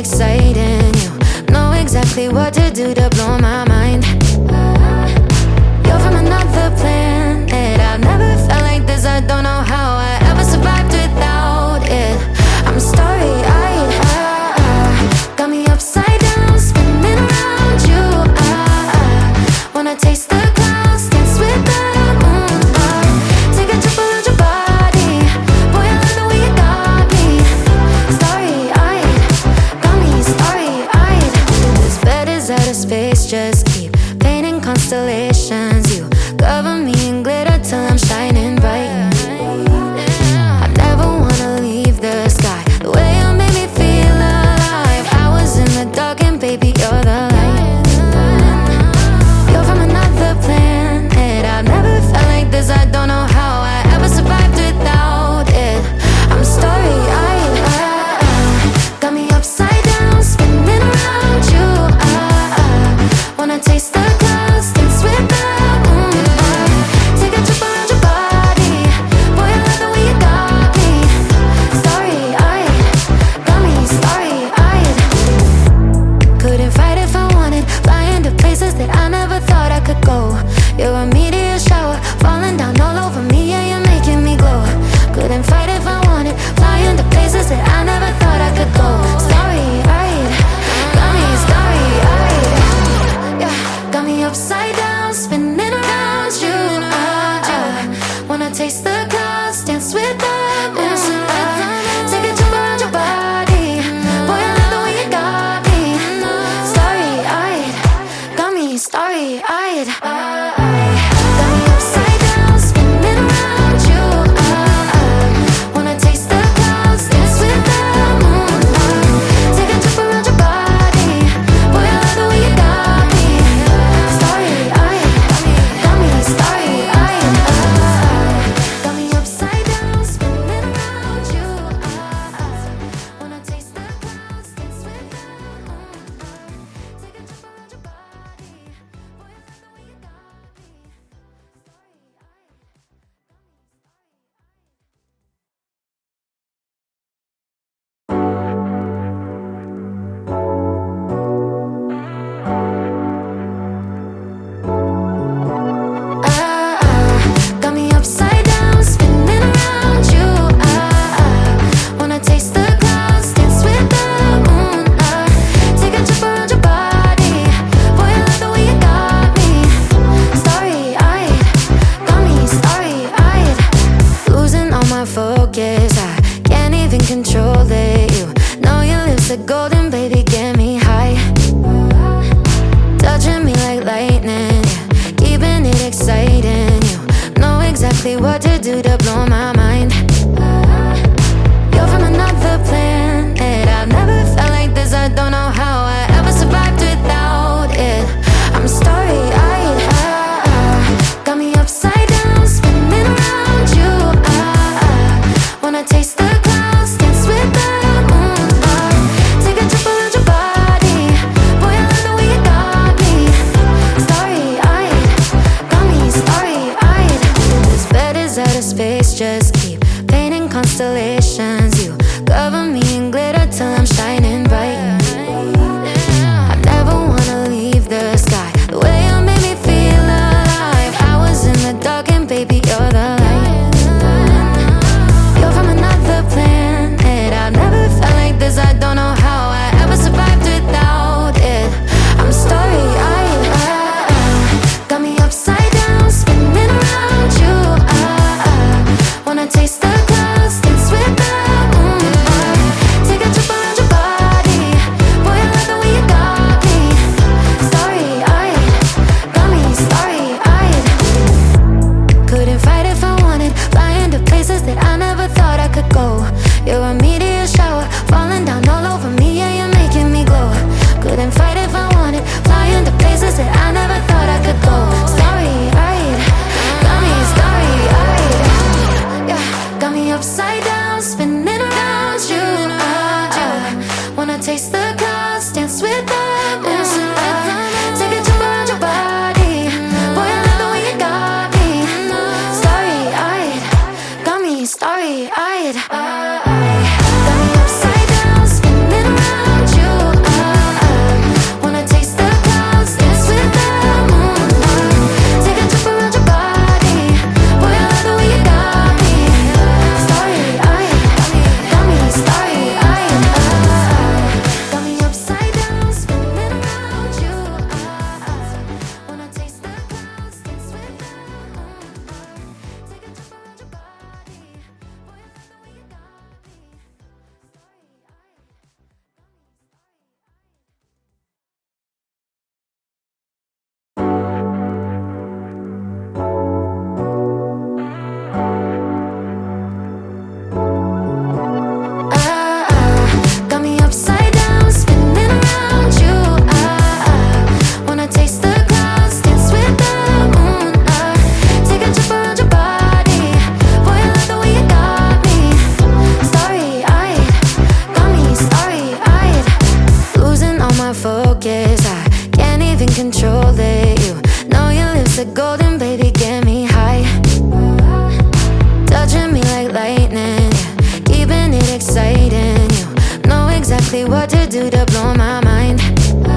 exciting. You know exactly what to do to blow my mind. You're from another planet. I've never felt like this. I don't know how I ever survived without it. I'm starry-eyed. Got me upside down, spinning around you. Wanna taste the clouds, dance with the moon. Take a trip around your body. Boy, I love the way you got me. Starry-eyed, got me starry-eyed. This bed is out of space, just keep painting constellations. You cover me in glitter till I'm shining bright. I never wanna leave the sky. The way you made me feel alive. I was in the dark and baby, you're the light. You're from another planet. I've never felt like this. I don't know how I ever survived without it. I'm starry-eyed. Got me upside down, spinning around you. Wanna taste the clouds, dance with the moon. Take a trip around your body. Boy, I love the way you got me. Starry-eyed, got me starry-eyed. Couldn't fight if I wanted. Flying to places that I never thought I could go. You're a meteor shower, falling down all over me. Yeah, you're making me glow. Couldn't fight if I wanted. Flying to places that I never thought I could go. Starry-eyed, got me starry-eyed. Yeah, got me upside down, spinning around you. Wanna taste the clouds, dance with the moon. Take a trip around your body. Boy, I love the way you got me. Starry-eyed, got me starry-eyed. Got me upside down, spinning around you. Wanna taste the clouds, dance with the moon. Take a trip around your body. Boy, I love the way you got me. Starry-eyed, got me starry-eyed. Got me upside down, spinning around you. Wanna taste the clouds, dance with the moon. Take a trip around your body. Boy, I love the way you got me. Got me upside down, spinning around you. Wanna taste the clouds, dance with the moon. Take a trip around your body. Boy, I love the way you got me. Starry-eyed, got me starry-eyed. Losing all my focus, I can't even control it. You know your lips are golden, baby, get me high. Touching me like lightning, yeah, keeping it exciting. You know exactly what to do to blow my mind. You're from another planet. I've never felt like this. I don't know how I ever survived without it. I'm starry-eyed. Got me upside down, spinning around you. Wanna taste the clouds, dance with the moon. Take a trip around your body. Boy, I love the way you got me. Starry-eyed, got me starry-eyed. This bed is out of space, just keep painting constellations. You cover me in glitter till I'm shining bright. I never wanna leave the sky. The way you made me feel alive. I was in the dark and baby, you're the light. You're from another planet. I've never felt like this. I don't know how I ever survived without it. I'm starry-eyed. Got me upside down, spinning around you. Wanna taste the clouds, dance with the moon. Take a trip around your body. Boy, I love the way you got me. Starry-eyed, got me starry-eyed. Couldn't fight if I wanted. Flying to places that I never thought I could go. You're a meteor shower, falling down all over me. Yeah, you're making me glow. Couldn't fight if I wanted. Flying to places that I never thought I could go. Starry-eyed, got me starry-eyed. Yeah, got me upside down, spinning around you. Wanna taste the clouds, dance with the moon. Take a trip around your body. Boy, I love the way you got me. Starry-eyed, got me starry-eyed. Got me upside down, spinning around you. it golden, baby, get me high. Touching me like lightning, yeah. Keeping it exciting. You know exactly what to do to blow my mind.